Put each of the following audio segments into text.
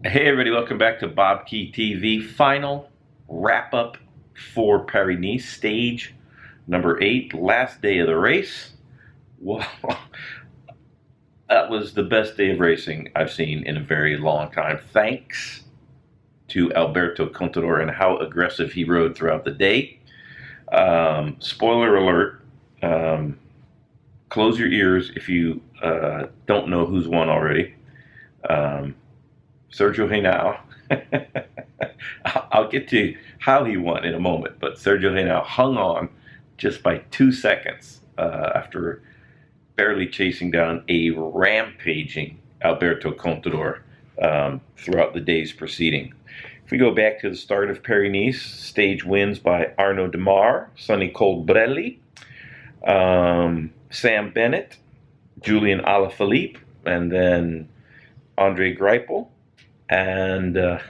Hey everybody, welcome back to BobkeTV. Final wrap-up for Paris-Nice, stage number 8, last day of the race. Well, that was the best day of racing I've seen in a very long time. Thanks to Alberto Contador and how aggressive he rode throughout the day. Spoiler alert, close your ears if you don't know who's won already. Sergio Henao. I'll get to how he won in a moment, but Sergio Henao hung on just by 2 seconds after barely chasing down a rampaging Alberto Contador throughout the day's proceeding. If we go back to the start of Paris-Nice, stage wins by Arnaud Demar, Sonny Colbrelli, Sam Bennett, Julian Alaphilippe, and then Andre Greipel. And try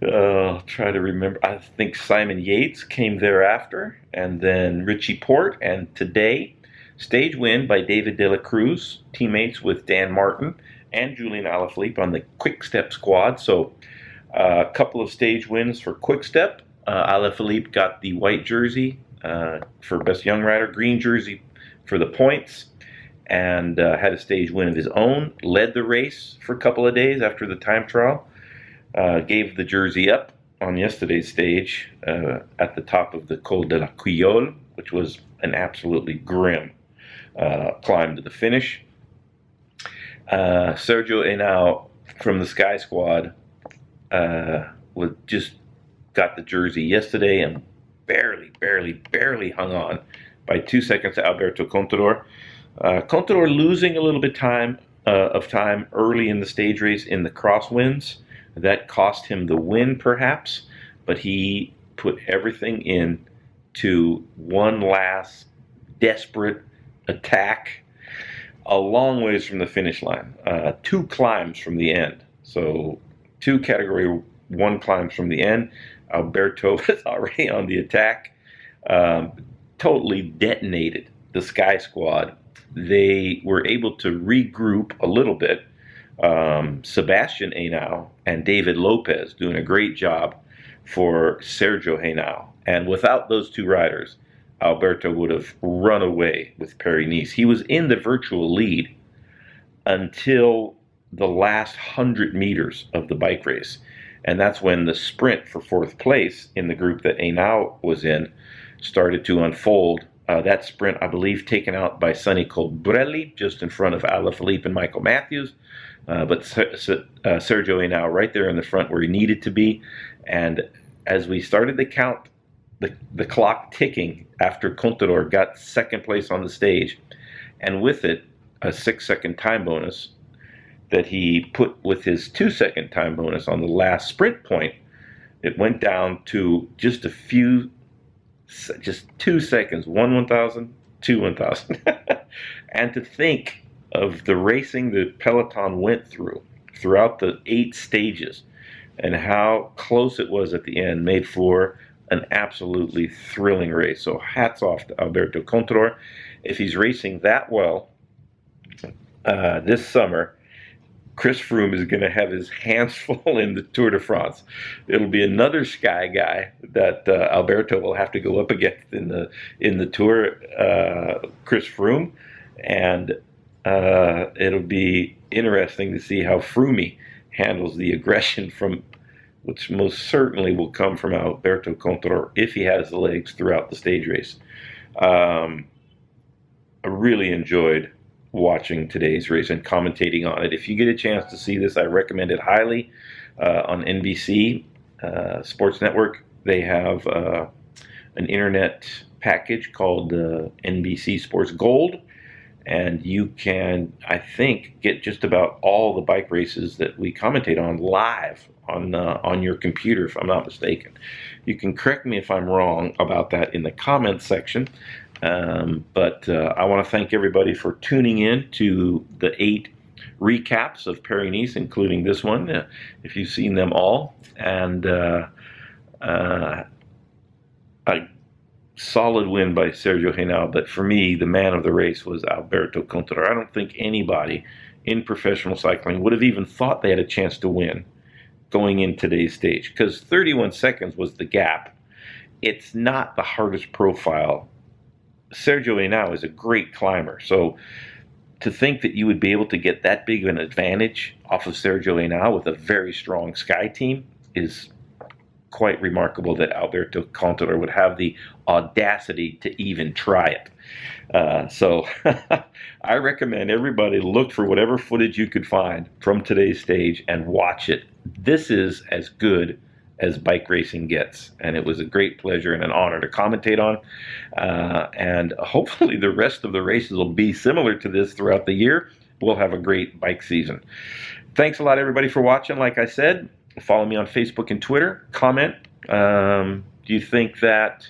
to remember, I think Simon Yates came thereafter, and then Richie Porte. And today, stage win by David De La Cruz, teammates with Dan Martin and Julian Alaphilippe on the Quick Step squad. So a couple of stage wins for Quick Step. Alaphilippe got the white jersey for Best Young Rider, green jersey for the points, and had a stage win of his own, led the race for a couple of days after the time trial, gave the jersey up on yesterday's stage at the top of the Col de la Quillole, which was an absolutely grim climb to the finish. Sergio Henao from the Sky Squad just got the jersey yesterday and barely hung on by 2 seconds to Alberto Contador. Contador losing a little bit of time early in the stage race in the crosswinds. That cost him the win, perhaps, but he put everything in to one last desperate attack a long ways from the finish line. 2 climbs from the end. So 2 category 1 climbs from the end. Alberto was already on the attack. Totally detonated the Sky Squad. They were able to regroup a little bit. Sebastian Henao and David Lopez doing a great job for Sergio Henao. And without those 2 riders, Alberto would have run away with Paris-Nice. He was in the virtual lead until the last 100 meters of the bike race. And that's when the sprint for 4th place in the group that Henao was in started to unfold. That sprint, I believe, taken out by Sonny Colbrelli, just in front of Alaphilippe and Michael Matthews. But Sergio Henao right there in the front where he needed to be. And as we started to count the clock ticking after Contador got 2nd place on the stage, and with it, a 6-second time bonus that he put with his 2-second time bonus on the last sprint point, it went down to just 2 seconds, 1/1000, 2/1000. And to think of the racing the peloton went throughout the 8 stages and how close it was at the end made for an absolutely thrilling race. So hats off to Alberto Contador. If he's racing that well this summer, Chris Froome is going to have his hands full in the Tour de France. It'll be another Sky guy that Alberto will have to go up against in the Tour, Chris Froome, and it'll be interesting to see how Froome handles the aggression which most certainly will come from Alberto Contador if he has the legs throughout the stage race. I really enjoyed watching today's race and commentating on it. If you get a chance to see this, I recommend it highly. On NBC Sports Network, they have an internet package called NBC Sports Gold, and you can, I think, get just about all the bike races that we commentate on live on your computer, if I'm not mistaken. You can correct me if I'm wrong about that in the comments section. But I want to thank everybody for tuning in to the 8 recaps of Paris-Nice, including this one, if you've seen them all. And a solid win by Sergio Henao, but for me, the man of the race was Alberto Contador. I don't think anybody in professional cycling would have even thought they had a chance to win going in today's stage, because 31 seconds was the gap. It's not the hardest profile. Sergio Henao is a great climber, so to think that you would be able to get that big of an advantage off of Sergio Henao with a very strong Sky team is quite remarkable, that Alberto Contador would have the audacity to even try it. So I recommend everybody look for whatever footage you could find from today's stage and watch it. This is as good as bike racing gets, and it was a great pleasure and an honor to commentate on. And hopefully the rest of the races will be similar to this throughout the year. We'll have a great bike season. Thanks a lot, everybody, for watching. Like I said, follow me on Facebook and Twitter. Comment. Do you think that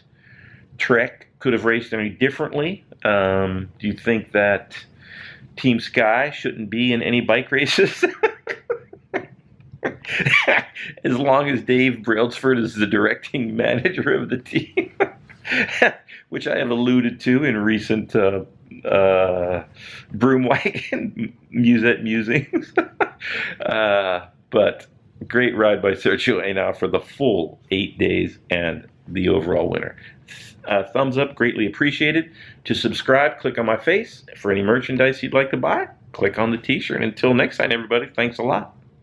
Trek could have raced any differently? Do you think that Team Sky shouldn't be in any bike races? As long as Dave Brailsford is the directing manager of the team, which I have alluded to in recent Broomwagon Musette musings. But great ride by Sergio Henao for the full 8 days and the overall winner. Thumbs up, greatly appreciated. To subscribe, click on my face. For any merchandise you'd like to buy, click on the t-shirt. Until next time, everybody, thanks a lot.